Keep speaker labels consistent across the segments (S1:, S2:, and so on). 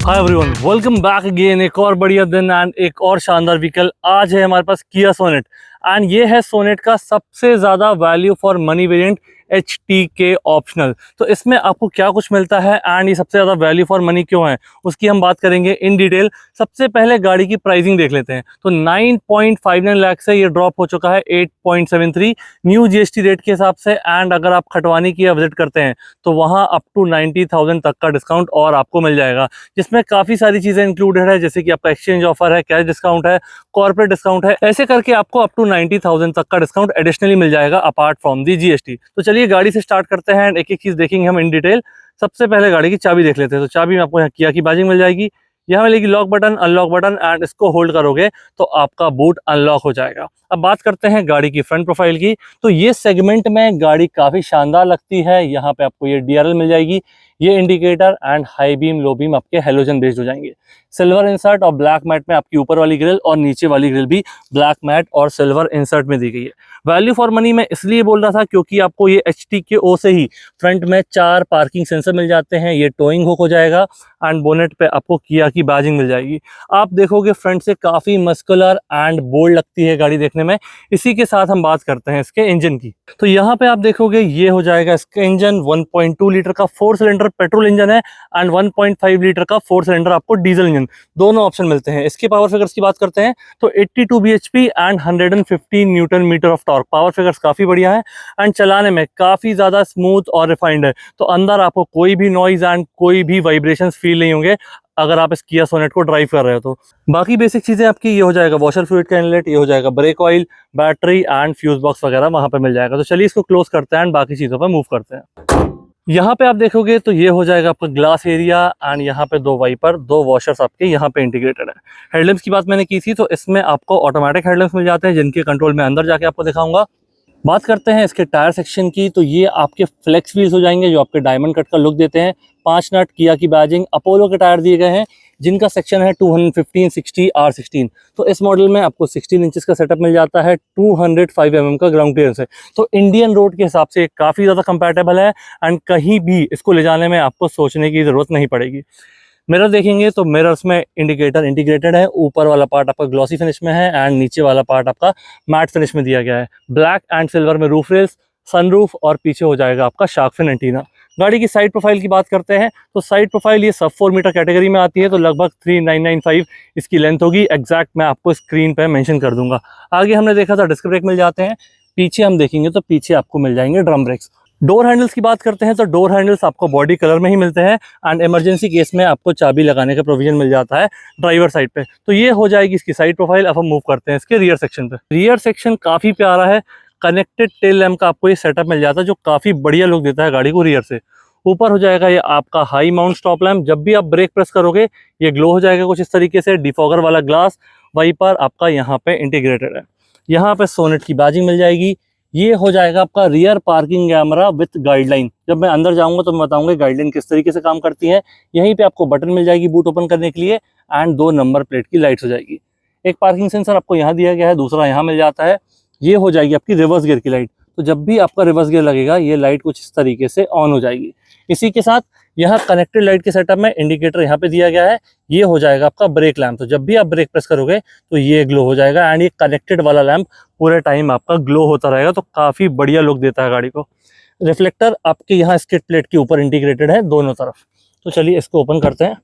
S1: Hi everyone, welcome back again. एक और बढ़िया दिन एंड एक और शानदार व्हीकल। आज है हमारे पास किया सोनेट एंड ये है सोनेट का सबसे ज़्यादा value for money variant HTK optional. तो इसमें आपको क्या कुछ मिलता है एंड ये सबसे ज़्यादा वैल्यू फॉर मनी क्यों है, उसकी हम बात करेंगे इन डिटेल। सबसे पहले गाड़ी की प्राइसिंग देख लेते हैं। तो 9.59 लाख से ये ड्रॉप हो चुका है 8.73 न्यू GST रेट के हिसाब से। एंड अगर आप खटवानी की विजिट करते हैं तो वहाँ अप टू 90,000 तक का डिस्काउंट और आपको मिल जाएगा, जिसमें काफ़ी सारी चीज़ें इंक्लूडेड है, जैसे कि आपका एक्सचेंज ऑफर है, कैश डिस्काउंट है, कॉर्पोरेट डिस्काउंट है। ऐसे करके आपको अप टू 90,000 तक का डिस्काउंट एडिशनली मिल जाएगा अपार्ट फ्रॉम दी GST। तो चलिए गाड़ी से स्टार्ट करते हैं एंड एक एक चीज़ देखेंगे हम इन डिटेल। सबसे पहले गाड़ी की चाबी देख लेते हैं। तो चाबी में आपको यहाँ किया की बाजिंग मिल जाएगी। यहाँ मिलेगी lock button, unlock button and इसको होल्ड करोगे तो आपका बूट अनलॉक हो जाएगा। अब बात करते हैं गाड़ी की फ्रंट प्रोफाइल की। तो ये सेगमेंट में गाड़ी काफ़ी शानदार लगती है। यहाँ पे आपको ये DRL मिल जाएगी, ये indicator and high beam low beam आपके हेलोजन बेस्ड हो जाएंगे। सिल्वर इंसर्ट और ब्लैक मैट में आपकी ऊपर वाली ग्रिल और नीचे वाली ग्रिल भी ब्लैक मैट और सिल्वर इंसर्ट में दी गई है। वैल्यू फॉर मनी मैं इसलिए बोल रहा था क्योंकि आपको ये HTKO से ही फ्रंट में 4 पार्किंग सेंसर मिल जाते हैं। ये टोइंग हुक हो जाएगा एंड बोनेट पे आपको किया की बैजिंग मिल जाएगी। आप देखोगे फ्रंट से काफ़ी मस्कुलर एंड बोल्ड लगती है गाड़ी देखने में। इसी के साथ हम बात करते हैं इसके इंजन की। तो यहाँ पे आप देखोगे ये हो जाएगा इसका इंजन। 1.2 लीटर का 4 सिलेंडर पेट्रोल इंजन है एंड 1.5 लीटर का 4 सिलेंडर आपको डीजल इंजन, दोनों ऑप्शन मिलते हैं। इसके पावर फिगर्स की बात करते हैं तो 82 bhp and 115 newton metre of torque. Power figures काफ़ी बढ़िया है एंड चलाने में काफ़ी ज़्यादा स्मूथ और रिफाइंड है। तो अंदर आपको कोई भी नॉइज एंड कोई भी वाइब्रेशन फील नहीं होंगे अगर आप इस किया सोनेट को ड्राइव कर रहे हो। तो बाकी बेसिक चीज़ें आपकी ये हो जाएगा वॉशर फ्लूइड का इनलेट, ये हो जाएगा brake oil, battery and fuse box वगैरह वहाँ पे मिल जाएगा। तो चलिए इसको क्लोज करते हैं एंड बाकी चीज़ों पे मूव करते हैं। यहाँ पे आप देखोगे तो ये हो जाएगा आपका ग्लास एरिया एंड यहाँ पे 2 वाइपर, 2 वॉशर्स आपके यहाँ पे इंटीग्रेटेड है। हेडलैम्प्स की बात मैंने की थी, तो इसमें आपको ऑटोमेटिक हेडलैम्प्स मिल जाते हैं जिनके कंट्रोल में अंदर जाके आपको दिखाऊंगा। बात करते हैं इसके टायर सेक्शन की। तो ये आपके फ्लेक्स व्हील्स हो जाएंगे जो आपके डायमंड कट का लुक देते हैं। 5 नट किया की बैजिंग, अपोलो के टायर दिए गए हैं जिनका सेक्शन है 215 60 R16। तो इस मॉडल में आपको 16 इंचेस का सेटअप मिल जाता है, 205 mm का ग्राउंड क्लियरेंस है। तो इंडियन रोड के हिसाब से काफ़ी ज़्यादा कंपैटिबल है एंड कहीं भी इसको ले जाने में आपको सोचने की ज़रूरत नहीं पड़ेगी। मिरर देखेंगे तो मिरर्स में इंडिकेटर इंटीग्रेटेड है। ऊपर वाला पार्ट आपका ग्लॉसी फिनिश में है एंड नीचे वाला पार्ट आपका मैट फिनिश में दिया गया है। ब्लैक एंड सिल्वर में रूफ रेल्स, सनरूफ और पीछे हो जाएगा आपका शार्क फिन एंटीना। गाड़ी की साइड प्रोफाइल की बात करते हैं तो साइड प्रोफाइल ये सब 4 मीटर कैटेगरी में आती है, तो लगभग 3995 इसकी लेंथ होगी। एग्जैक्ट मैं आपको स्क्रीन पे मेंशन कर दूंगा। आगे हमने देखा था डिस्क ब्रेक मिल जाते हैं, पीछे हम देखेंगे तो पीछे आपको मिल जाएंगे ड्रम ब्रेक्स। डोर हैंडल्स की बात करते हैं तो डोर हैंडल्स आपको बॉडी कलर में ही मिलते हैं एंड इमरजेंसी केस में आपको चाबी लगाने का प्रोविजन मिल जाता है ड्राइवर साइड पे। तो ये हो जाएगी इसकी साइड प्रोफाइल। अब हम मूव करते हैं इसके रियर सेक्शन पे। रियर सेक्शन काफ़ी प्यारा है। कनेक्टेड टेल लैम्प का आपको ये सेटअप मिल जाता है जो काफ़ी बढ़िया लुक देता है गाड़ी को रियर से। ऊपर हो जाएगा ये आपका हाई माउंट स्टॉप लैम्प, जब भी आप ब्रेक प्रेस करोगे ये ग्लो हो जाएगा कुछ इस तरीके से। डिफॉगर वाला ग्लास वाइपर आपका यहाँ पे इंटीग्रेटेड है। यहाँ पे सोनेट की बैजिंग मिल जाएगी। ये हो जाएगा आपका rear parking camera with guideline. जब मैं अंदर जाऊंगा तो मैं बताऊंगा गाइडलाइन किस तरीके से काम करती है। यहीं पे आपको बटन मिल जाएगी बूट ओपन करने के लिए एंड 2 नंबर प्लेट की लाइट्स हो जाएगी। एक पार्किंग सेंसर आपको यहाँ दिया गया है, दूसरा यहाँ मिल जाता है। ये हो जाएगी आपकी रिवर्स गियर की लाइट। तो जब भी आपका रिवर्स गियर लगेगा ये लाइट कुछ इस तरीके से ऑन हो जाएगी। इसी के साथ यहाँ कनेक्टेड लाइट के सेटअप में इंडिकेटर यहाँ पे दिया गया है। ये हो जाएगा आपका ब्रेक लैंप। तो जब भी आप ब्रेक प्रेस करोगे तो ये ग्लो हो जाएगा एंड ये कनेक्टेड वाला लैंप पूरे टाइम आपका ग्लो होता रहेगा। तो काफ़ी बढ़िया लुक देता है गाड़ी को। रिफ्लेक्टर आपके यहाँ स्किड प्लेट के ऊपर इंटीग्रेटेड है दोनों तरफ। तो चलिए इसको ओपन करते हैं।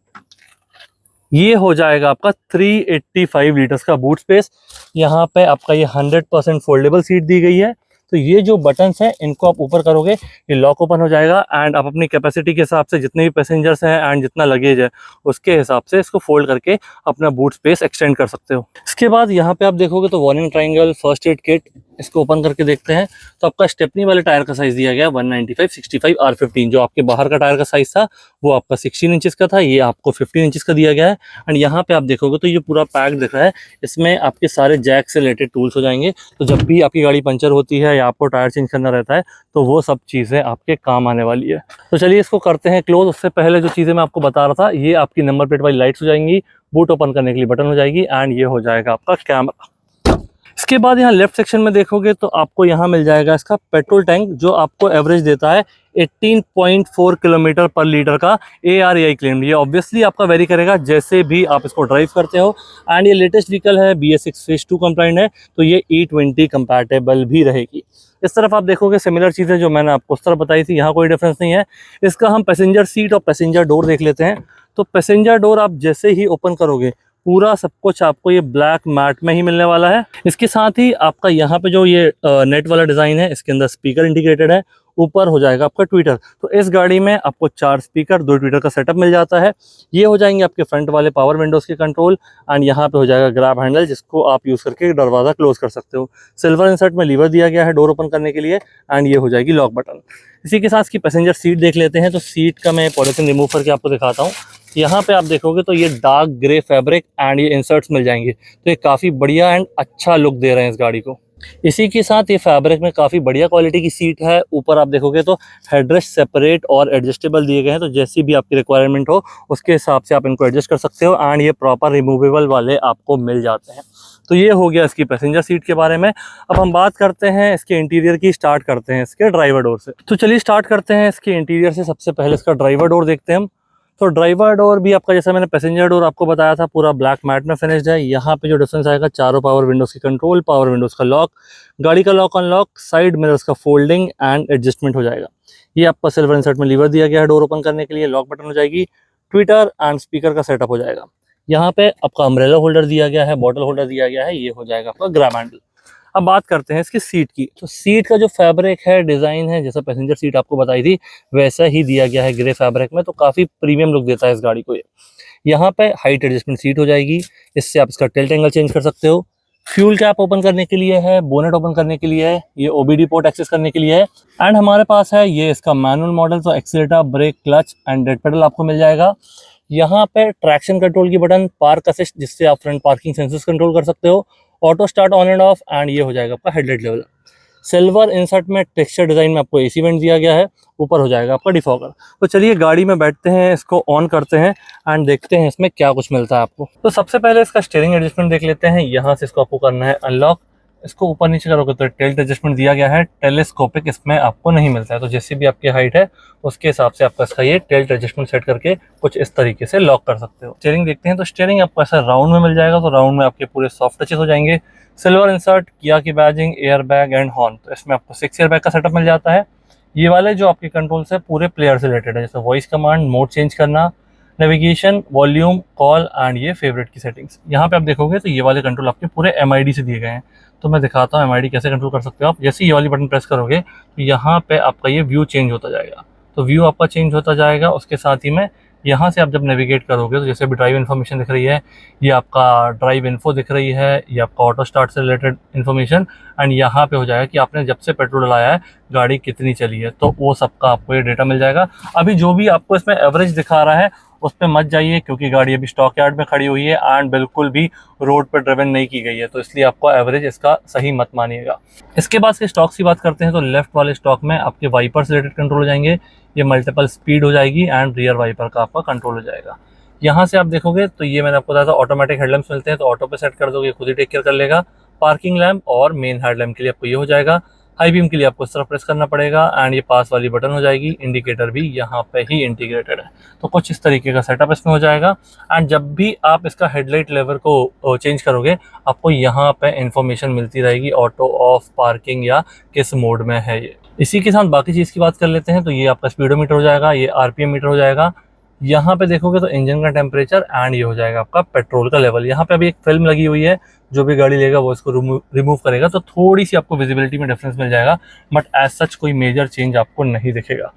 S1: ये हो जाएगा आपका 385 लीटर्स का बूट स्पेस। यहाँ पे आपका ये 100% फोल्डेबल सीट दी गई है। तो ये जो बटन्स हैं इनको आप ऊपर करोगे ये लॉक ओपन हो जाएगा एंड आप अपनी कैपेसिटी के हिसाब से जितने भी पैसेंजर्स हैं एंड जितना लगेज है उसके हिसाब से इसको फोल्ड करके अपना बूट स्पेस एक्सटेंड कर सकते हो। इसके बाद यहाँ पे आप देखोगे तो warning triangle, first aid kit, इसको ओपन करके देखते हैं तो आपका स्टेपनी वाले टायर का साइज दिया गया 195/65 R15। जो आपके बाहर का टायर का साइज था वो आपका 16 इंचेस का था, ये आपको 15 इंचेस का दिया गया है। एंड यहाँ पे आप देखोगे तो ये पूरा पैक दिख रहा है। इसमें आपके सारे जैक से रिलेटेड टूल्स हो जाएंगे। तो जब भी आपकी गाड़ी पंचर होती है या आपको टायर चेंज करना रहता है तो वो सब चीज़ें आपके काम आने वाली है। तो चलिए इसको करते हैं क्लोज। उससे पहले जो चीज़ें मैं आपको बता रहा था, ये आपकी नंबर प्लेट वाली लाइट्स हो जाएंगी, बूट ओपन करने के लिए बटन हो जाएगी एंड ये हो जाएगा आपका कैमरा। इसके बाद यहाँ लेफ्ट सेक्शन में देखोगे तो आपको यहाँ मिल जाएगा इसका पेट्रोल टैंक, जो आपको एवरेज देता है 18.4 किलोमीटर पर लीटर का ARAI क्लेम। ये ऑब्वियसली आपका वेरी करेगा जैसे भी आप इसको ड्राइव करते हो। एंड ये लेटेस्ट व्हीकल है, BS6 फेज 2 कंप्लाइंट है, तो ये E20 कंपैटिबल भी रहेगी। इस तरफ आप देखोगे सिमिलर चीज़ें जो मैंने आपको उस तरफ बताई थी, यहाँ कोई डिफरेंस नहीं है। इसका हम पैसेंजर सीट और पैसेंजर डोर देख लेते हैं। तो पैसेंजर डोर आप जैसे ही ओपन करोगे पूरा सब कुछ आपको ये ब्लैक मैट में ही मिलने वाला है। इसके साथ ही आपका यहाँ पे जो ये नेट वाला डिज़ाइन है, इसके अंदर स्पीकर इंटीग्रेटेड है, ऊपर हो जाएगा आपका ट्विटर। तो इस गाड़ी में आपको 4 स्पीकर 2 ट्विटर का सेटअप मिल जाता है। ये हो जाएंगे आपके फ्रंट वाले पावर विंडोज़ के कंट्रोल। एंड यहाँ पे हो जाएगा ग्रैब हैंडल, जिसको आप यूज़ करके दरवाज़ा क्लोज कर सकते हो। सिल्वर इंसर्ट में लीवर दिया गया है डोर ओपन करने के लिए। एंड ये हो जाएगी लॉक बटन। इसी के साथ इसकी पैसेंजर सीट देख लेते हैं। तो सीट का मैं पॉलिथीन रिमूव करके आपको दिखाता हूँ। यहाँ पे आप देखोगे तो ये डार्क ग्रे फैब्रिक एंड ये इंसर्ट्स मिल जाएंगे, तो ये काफ़ी बढ़िया एंड अच्छा लुक दे रहे हैं इस गाड़ी को। इसी के साथ ये फैब्रिक में काफ़ी बढ़िया क्वालिटी की सीट है। ऊपर आप देखोगे तो हेडरेस्ट सेपरेट और एडजस्टेबल दिए गए हैं, तो जैसी भी आपकी रिक्वायरमेंट हो उसके हिसाब से आप इनको एडजस्ट कर सकते हो। एंड ये प्रॉपर रिमूवेबल वाले आपको मिल जाते हैं। तो ये हो गया इसकी पैसेंजर सीट के बारे में। अब हम बात करते हैं इसके इंटीरियर की। स्टार्ट करते हैं इसके ड्राइवर डोर से। तो चलिए स्टार्ट करते हैं इसके इंटीरियर से। सबसे पहले इसका ड्राइवर डोर देखते हैं हम। तो ड्राइवर डोर भी आपका, जैसा मैंने पैसेंजर डोर आपको बताया था, पूरा ब्लैक मैट में फिनिश्ड है। यहाँ पे जो डिफरेंस आएगा, चारों पावर विंडोज़ की कंट्रोल, पावर विंडोज़ का लॉक, गाड़ी का लॉक अनलॉक, साइड मिरर्स का फोल्डिंग एंड एडजस्टमेंट हो जाएगा। ये आपका सिल्वर इंसर्ट में लीवर दिया गया है डोर ओपन करने के लिए। लॉक बटन हो जाएगी, ट्विटर एंड स्पीकर का सेटअप हो जाएगा। यहाँ पे आपका अम्ब्रेला होल्डर दिया गया है, बॉटल होल्डर दिया गया है। ये हो जाएगा आपका ग्रैब हैंडल। अब बात करते हैं इसकी सीट की। तो सीट का जो फैब्रिक है, डिज़ाइन है, जैसा पैसेंजर सीट आपको बताई थी वैसा ही दिया गया है ग्रे फैब्रिक में। तो काफ़ी प्रीमियम लुक देता है इस गाड़ी को ये। यहाँ पे हाइट एडजस्टमेंट सीट हो जाएगी, इससे आप इसका टिल्ट एंगल चेंज कर सकते हो। फ्यूल कैप ओपन करने के लिए है, बोनेट ओपन करने के लिए है, ये OBD पोर्ट एक्सेस करने के लिए है। एंड हमारे पास है ये इसका मैनुअल मॉडल। तो accelerator, brake, clutch and dead pedal आपको मिल जाएगा। यहाँ पे ट्रैक्शन कंट्रोल की बटन, पार्क असिस्ट जिससे आप फ्रंट पार्किंग सेंसर्स कंट्रोल कर सकते हो, auto start on and off. And ये हो जाएगा आपका हेडलाइट लेवल। सिल्वर इंसर्ट में टेक्सचर डिज़ाइन में आपको AC वेंट दिया गया है। ऊपर हो जाएगा आपका डिफॉगर। तो चलिए गाड़ी में बैठते हैं, इसको ऑन करते हैं एंड देखते हैं इसमें क्या कुछ मिलता है आपको। तो सबसे पहले इसका स्टीयरिंग एडजस्टमेंट देख लेते हैं। यहाँ से इसको आपको करना है अनलॉक। इसको ऊपर नीचे करोगे तो टिल्ट एडजस्टमेंट दिया गया है। टेलीस्कोपिक इसमें आपको नहीं मिलता है, तो जैसी भी आपकी हाइट है उसके हिसाब से आपका इसका ये टिल्ट एडजस्टमेंट सेट करके कुछ इस तरीके से लॉक कर सकते हो। स्टीयरिंग देखते हैं। तो स्टीयरिंग आपको ऐसा राउंड में मिल जाएगा। तो राउंड में आपके पूरे सॉफ्ट टचेस हो जाएंगे। सिल्वर इंसर्ट, किया की badging, air bag and horn. तो इसमें आपको 6 एयर बैग का सेटअप मिल जाता है। ये वाले जो आपके कंट्रोल्स है पूरे प्लेयर से रिलेटेड है, जैसे वॉइस कमांड, मोड चेंज करना, नेविगेशन, वॉल्यूम, कॉल एंड ये फेवरेट की सेटिंग्स। यहाँ पे आप देखोगे तो ये वाले कंट्रोल आपके पूरे MID से दिए गए हैं। तो मैं दिखाता हूँ MID कैसे कंट्रोल कर सकते हो आप। जैसे ये वाली बटन प्रेस करोगे तो यहाँ पे आपका ये व्यू चेंज होता जाएगा। तो व्यू आपका चेंज होता जाएगा। उसके साथ ही में यहाँ से आप जब नेविगेट करोगे तो जैसे अभी ड्राइव इन्फॉर्मेशन दिख रही है, ये आपका ड्राइव इन्फो दिख रही है, ये आपका ऑटो स्टार्ट से रिलेटेड इन्फॉर्मेशन। एंड यहाँ पे हो जाएगा कि आपने जब से पेट्रोल डलाया है गाड़ी कितनी चली है, तो वो सबका आपको ये डेटा मिल जाएगा। अभी जो भी आपको इसमें एवरेज दिखा रहा है उस पर मत जाइए, क्योंकि गाड़ी अभी स्टॉक यार्ड में खड़ी हुई है एंड बिल्कुल भी रोड पर ड्रिवन नहीं की गई है, तो इसलिए आपको एवरेज इसका सही मत मानिएगा। इसके बाद से स्टॉक्स की बात करते हैं। तो लेफ्ट वाले स्टॉक में आपके वाइपर से रिलेटेड कंट्रोल हो जाएंगे। ये मल्टीपल स्पीड हो जाएगी एंड रियर वाइपर का आपका कंट्रोल हो जाएगा। यहाँ से आप देखोगे तो ये मैंने आपको बताया था ऑटोमेटिक हेडलैम्प्स मिलते हैं, तो ऑटो पे सेट कर दोगे, खुद ही टेक केयर कर लेगा। पार्किंग लैम्प और मेन हेडलैम्प के लिए आपको ये हो जाएगा। हाई बीम के लिए आपको इस तरफ प्रेस करना पड़ेगा एंड ये पास वाली बटन हो जाएगी। इंडिकेटर भी यहाँ पे ही इंटीग्रेटेड है। तो कुछ इस तरीके का सेटअप इसमें हो जाएगा। एंड जब भी आप इसका हेडलाइट लेवर को चेंज करोगे आपको यहाँ पे इंफॉर्मेशन मिलती रहेगी, ऑटो, ऑफ, पार्किंग या किस मोड में है ये। इसी के साथ बाकी चीज़ की बात कर लेते हैं। तो ये आपका स्पीडोमीटर हो जाएगा, ये RPM मीटर हो जाएगा। यहाँ पे देखोगे तो इंजन का टेम्परेचर एंड ये हो जाएगा आपका पेट्रोल का लेवल। यहाँ पे अभी एक फिल्म लगी हुई है, जो भी गाड़ी लेगा वो इसको रिमूव करेगा, तो थोड़ी सी आपको विजिबिलिटी में डिफरेंस मिल जाएगा, बट एज सच कोई मेजर चेंज आपको नहीं दिखेगा।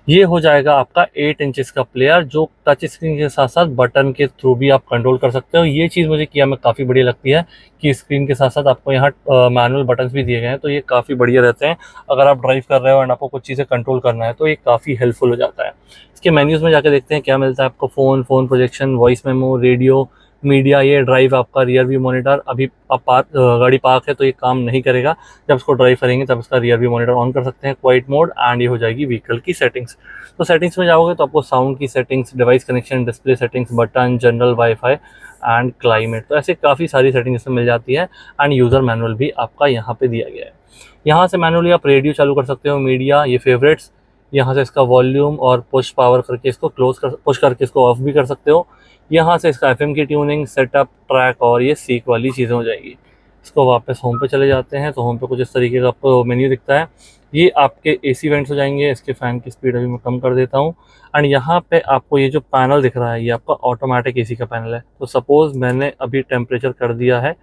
S1: ये हो जाएगा आपका 8 इंचेस का प्लेयर, जो टच स्क्रीन के साथ साथ बटन के थ्रू भी आप कंट्रोल कर सकते हो। ये चीज़ मुझे किया में काफ़ी बढ़िया लगती है कि स्क्रीन के साथ साथ आपको यहाँ मैनुअल बटन्स भी दिए गए हैं, तो ये काफ़ी बढ़िया रहते हैं। अगर आप ड्राइव कर रहे हो एंड आपको कुछ चीज़ें कंट्रोल करना है तो ये काफ़ी हेल्पफुल हो जाता है। इसके मेन्यूज़ में जाकर देखते हैं क्या मिलता है आपको। Phone projection, voice memo, radio, media, ये ड्राइव आपका रियर व्यू मॉनिटर। अभी आप गाड़ी पार्क है तो ये काम नहीं करेगा, जब इसको ड्राइव करेंगे तब इसका रियर व्यू मॉनिटर ऑन कर सकते हैं। क्वाइट मोड एंड ये हो जाएगी व्हीकल की सेटिंग्स। तो सेटिंग्स में जाओगे तो आपको साउंड की settings, device connection, display settings, button, general, wifi and climate, तो ऐसे काफ़ी सारी सेटिंग्स इसमें मिल जाती है। एंड यूज़र मैनुअल भी आपका यहाँ पे दिया गया है। यहाँ से मैनुअली आप रेडियो चालू कर सकते हो, मीडिया, ये फेवरेट्स, यहाँ से इसका वॉल्यूम और पुश पावर करके इसको पुश करके इसको ऑफ भी कर सकते हो। यहाँ से इसका एफएम की ट्यूनिंग, सेटअप, ट्रैक और ये सीक वाली चीज़ें हो जाएगी। इसको वापस होम पे चले जाते हैं तो होम पे कुछ इस तरीके का आपको मेन्यू दिखता है। ये आपके एसी वेंट्स हो जाएंगे। इसके फ़ैन की स्पीड अभी मैं कम कर देता हूँ। एंड यहाँ पे आपको ये जो पैनल दिख रहा है ये आपका ऑटोमेटिक एसी का पैनल है। तो सपोज़ मैंने अभी टेम्परेचर कर दिया है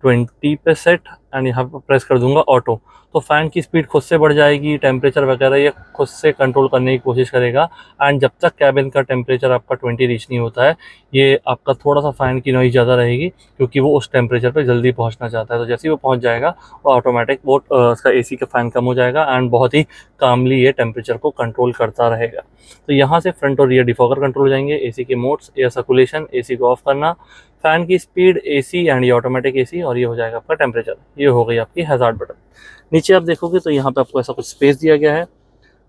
S1: 20 पे सेट एंड यहाँ पर प्रेस कर दूंगा ऑटो, तो फ़ैन की स्पीड खुद से बढ़ जाएगी, टेम्परेचर वगैरह ये खुद से कंट्रोल करने की कोशिश करेगा। एंड जब तक कैबिन का टेम्परेचर आपका 20 रीच नहीं होता है, ये आपका थोड़ा सा फ़ैन की नॉइज़ ज़्यादा रहेगी क्योंकि वो उस टेम्परेचर पे जल्दी पहुंचना चाहता है। तो जैसे ही वो पहुंच जाएगा वो ऑटोमेटिक वो उसका एसी का फ़ैन कम हो जाएगा एंड बहुत ही कामली ये टेम्परेचर को कंट्रोल करता रहेगा। तो यहाँ से फ्रंट और रियर डिफॉगर कंट्रोल हो जाएंगे, एसी के मोड्स, एयर सर्कुलेशन, एसी को ऑफ करना, फ़ैन की स्पीड, एसी एंड ये ऑटोमेटिक एसी, और ये हो जाएगा आपका टेम्परेचर। ये हो गई आपकी हैज़ार्ड बटन। नीचे आप देखोगे तो यहाँ पे आपको ऐसा कुछ स्पेस दिया गया है,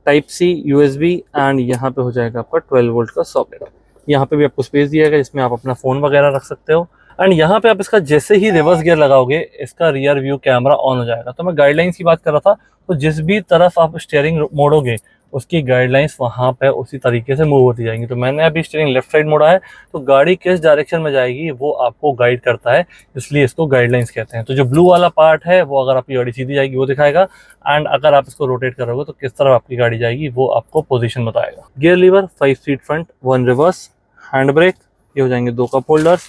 S1: टाइप सी, यूएसबी एंड यहाँ पे हो जाएगा आपका 12 वोल्ट का सॉकेट। यहाँ पे भी आपको स्पेस दिया गया जिसमें आप अपना फ़ोन वगैरह रख सकते हो। एंड यहाँ पे आप इसका जैसे ही रिवर्स गियर लगाओगे इसका रियर व्यू कैमरा ऑन हो जाएगा। तो मैं गाइडलाइंस की बात कर रहा था, तो जिस भी तरफ आप स्टीयरिंग मोड़ोगे उसकी गाइडलाइंस वहाँ पे उसी तरीके से मूव होती जाएंगी। तो मैंने अभी स्टीयरिंग लेफ्ट साइड मोड़ा है तो गाड़ी किस डायरेक्शन में जाएगी वो आपको गाइड करता है, इसलिए इसको गाइडलाइंस कहते हैं। तो जो ब्लू वाला पार्ट है वो अगर आपकी गाड़ी सीधी जाएगी वो दिखाएगा, एंड अगर आप इसको रोटेट करोगे तो किस तरफ आपकी गाड़ी जाएगी वो आपको पोजीशन बताएगा। Gear lever, 5 speed front, 1 reverse, hand brake, ये हो जाएंगे 2 कप होल्डर्स,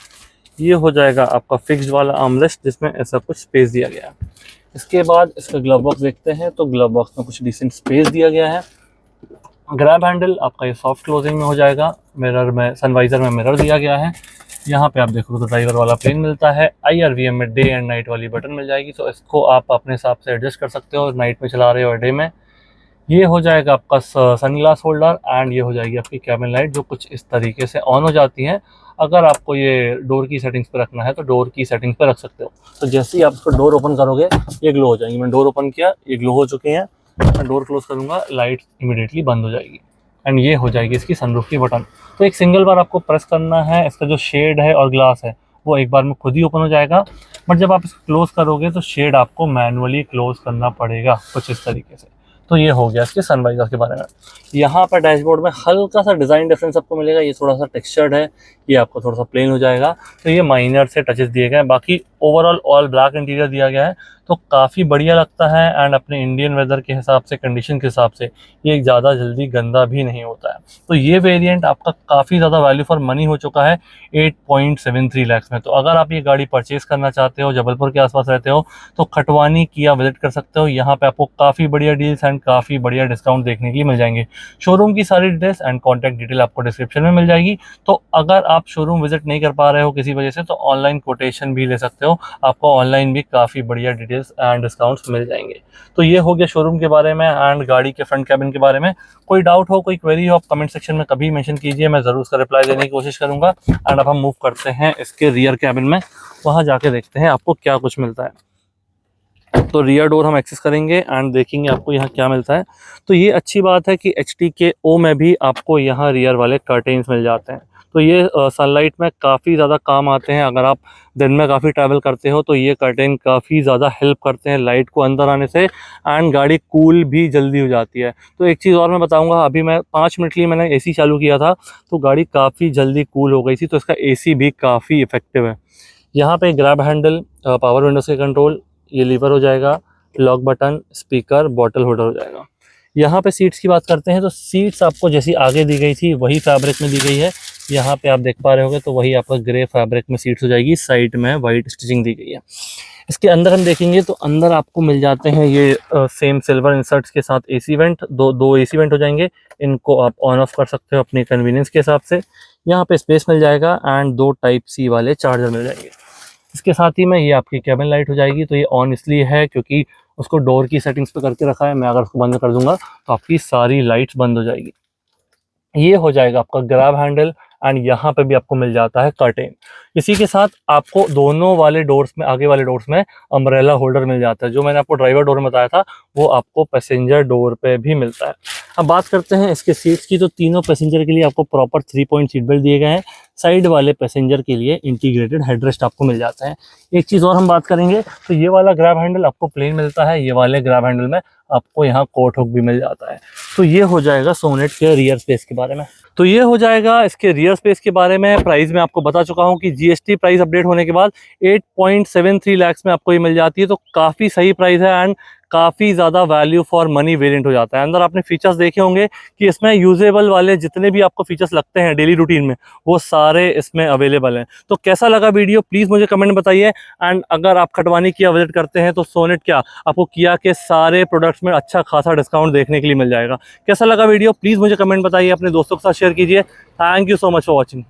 S1: ये हो जाएगा आपका फिक्स्ड वाला आर्मरेस्ट जिसमें ऐसा कुछ स्पेस दिया गया है। इसके बाद इसका ग्लव बॉक्स देखते हैं तो ग्लव बॉक्स में कुछ डिसेंट स्पेस दिया गया है। ग्रैब हैंडल आपका ये सॉफ्ट क्लोजिंग में हो जाएगा। मिरर में, सनवाइजर में मिरर दिया गया है। यहाँ पे आप देखोगे तो ड्राइवर वाला प्लेन मिलता है। IRVM में डे एंड नाइट वाली बटन मिल जाएगी, तो इसको आप अपने हिसाब से एडजस्ट कर सकते हो, नाइट में चला रहे हो डे में। ये हो जाएगा आपका सन ग्लास होल्डर एंड ये हो जाएगी आपकी कैबिन लाइट जो कुछ इस तरीके से ऑन हो जाती हैं। अगर आपको ये डोर की सेटिंग्स पे रखना है तो डोर की सेटिंग्स पे रख सकते हो। तो जैसे ही आप इसको डोर ओपन करोगे ये ग्लो हो जाएंगी। मैंने डोर ओपन किया, ये ग्लो हो चुके हैं। मैं डोर क्लोज करूँगा, लाइट इमीडिएटली बंद हो जाएगी एंड ये हो जाएगी इसकी सनरूफ की बटन। तो एक सिंगल बार आपको प्रेस करना है, इसका जो शेड है और ग्लास है वो एक बार में खुद ही ओपन हो जाएगा, बट जब आप इसको क्लोज करोगे तो शेड आपको मैनुअली क्लोज करना पड़ेगा कुछ इस तरीके से। तो ये हो गया इसके सनवाइजर के बारे में। यहाँ पर डैशबोर्ड में हल्का सा डिज़ाइन डिफरेंस आपको मिलेगा, ये थोड़ा सा टेक्सचर्ड है, ये आपको थोड़ा सा प्लेन हो जाएगा। तो ये माइनर से टचेस दिए गए हैं, बाकी ओवरऑल ऑल ब्लैक इंटीरियर दिया गया है तो काफ़ी बढ़िया लगता है। एंड अपने इंडियन वेदर के हिसाब से, कंडीशन के हिसाब से ये ज़्यादा जल्दी गंदा भी नहीं होता है। तो ये वेरिएंट आपका काफ़ी ज़्यादा वैल्यू फॉर मनी हो चुका है 8.73 लाख में। तो अगर आप ये गाड़ी परचेज़ करना चाहते हो, जबलपुर के आसपास रहते हो, तो खटवानी किया विजिट कर सकते हो। यहाँ पे आपको काफ़ी बढ़िया डील्स एंड काफ़ी बढ़िया डिस्काउंट देखने के लिए मिल जाएंगे। शोरूम की सारी डिटेल्स एंड कॉन्टैक्ट डिटेल आपको डिस्क्रिप्शन में मिल जाएगी। तो अगर आप शोरूम विजिट नहीं कर पा रहे हो किसी वजह से, तो ऑनलाइन कोटेशन भी ले सकते हो, आपको ऑनलाइन भी काफ़ी बढ़िया डिटेल्स एंड डिस्काउंट्स मिल जाएंगे। तो ये हो गया शोरूम के बारे में एंड गाड़ी के फ्रंट कैबिन के बारे में। कोई डाउट हो, कोई क्वेरी हो, आप कमेंट सेक्शन में कभी मेंशन कीजिए, मैं ज़रूर उसका रिप्लाई देने की कोशिश करूँगा। एंड अब हम मूव करते हैं इसके रियर कैबिन में, वहाँ जाके देखते हैं आपको क्या कुछ मिलता है। तो रियर डोर हम एक्सेस करेंगे एंड देखेंगे आपको यहाँ क्या मिलता है। तो ये अच्छी बात है कि HTKO में भी आपको यहाँ रियर वाले कर्टेन्स मिल जाते हैं। तो ये सनलाइट में काफ़ी ज़्यादा काम आते हैं। अगर आप दिन में काफ़ी ट्रैवल करते हो तो ये कर्टेन काफ़ी ज़्यादा हेल्प करते हैं लाइट को अंदर आने से, एंड गाड़ी कूल भी जल्दी हो जाती है। तो एक चीज़ और मैं बताऊंगा, अभी मैं 5 मिनट के लिए मैंने AC चालू किया था तो गाड़ी काफ़ी जल्दी कूल हो गई थी। तो इसका AC भी काफ़ी इफेक्टिव है। यहाँ पे ग्रैब हैंडल, पावर विंडोज़ के कंट्रोल, ये लीवर हो जाएगा, lock button, speaker, bottle holder हो जाएगा। यहाँ पे सीट्स की बात करते हैं तो सीट्स आपको जैसी आगे दी गई थी वही फैब्रिक में दी गई है। यहाँ पे आप देख पा रहे होगे तो वही आपका ग्रे फैब्रिक में सीट्स हो जाएगी, साइड में वाइट स्टिचिंग दी गई है। इसके अंदर हम देखेंगे तो अंदर आपको मिल जाते हैं ये सेम सिल्वर इंसर्ट्स के साथ AC वेंट, दो AC वेंट हो जाएंगे। इनको आप ऑन ऑफ कर सकते हो अपने कन्वीनियंस के हिसाब से। यहाँ पे स्पेस मिल जाएगा एंड 2 टाइप C वाले चार्जर मिल जाएंगे। इसके साथ ही में ये आपकी कैबिन लाइट हो जाएगी। तो ये ऑन इसलिए है क्योंकि उसको डोर की सेटिंग्स पे करके रखा है, मैं अगर उसको बंद कर दूंगा तो आपकी सारी लाइट्स बंद हो जाएगी। ये हो जाएगा आपका ग्रैब हैंडल एंड यहाँ पे भी आपको मिल जाता है कर्टेन। इसी के साथ आपको दोनों वाले डोर्स में, आगे वाले डोर्स में अम्ब्रेला होल्डर मिल जाता है। जो मैंने आपको ड्राइवर डोर में बताया था वो आपको पैसेंजर डोर पे भी मिलता है। अब बात करते हैं इसके सीट्स की। तो तीनों पैसेंजर के लिए आपको प्रॉपर 3 पॉइंट सीट बेल्ट दिए गए हैं। साइड वाले पैसेंजर के लिए इंटीग्रेटेड हेडरेस्ट आपको मिल जाता है। एक चीज़ और हम बात करेंगे तो ये वाला ग्रैब हैंडल आपको प्लेन मिलता है, ये वाले ग्रैब हैंडल में आपको यहाँ कोट हुक भी मिल जाता है। तो ये हो जाएगा सोनेट के रियर स्पेस के बारे में। तो ये हो जाएगा इसके रियर स्पेस के बारे में। प्राइस मैं आपको बता चुका हूँ कि जीएसटी प्राइस अपडेट होने के बाद 8.73 लाख में आपको ये मिल जाती है। तो काफ़ी सही प्राइस है एंड काफ़ी ज़्यादा वैल्यू फॉर मनी वेरिएंट हो जाता है। अंदर आपने फीचर्स देखे होंगे कि इसमें यूजेबल वाले जितने भी आपको फीचर्स लगते हैं डेली रूटीन में, वो सारे इसमें अवेलेबल हैं। तो कैसा लगा वीडियो प्लीज़ मुझे कमेंट में बताइए। एंड अगर आप खटवानी किया विजिट करते हैं तो सोनेट क्या आपको किया के सारे प्रोडक्ट्स में अच्छा खासा डिस्काउंट देखने के लिए मिल जाएगा। कैसा लगा वीडियो प्लीज़ मुझे कमेंट बताइए, अपने दोस्तों के साथ शेयर कीजिए। Thank you so much for watching.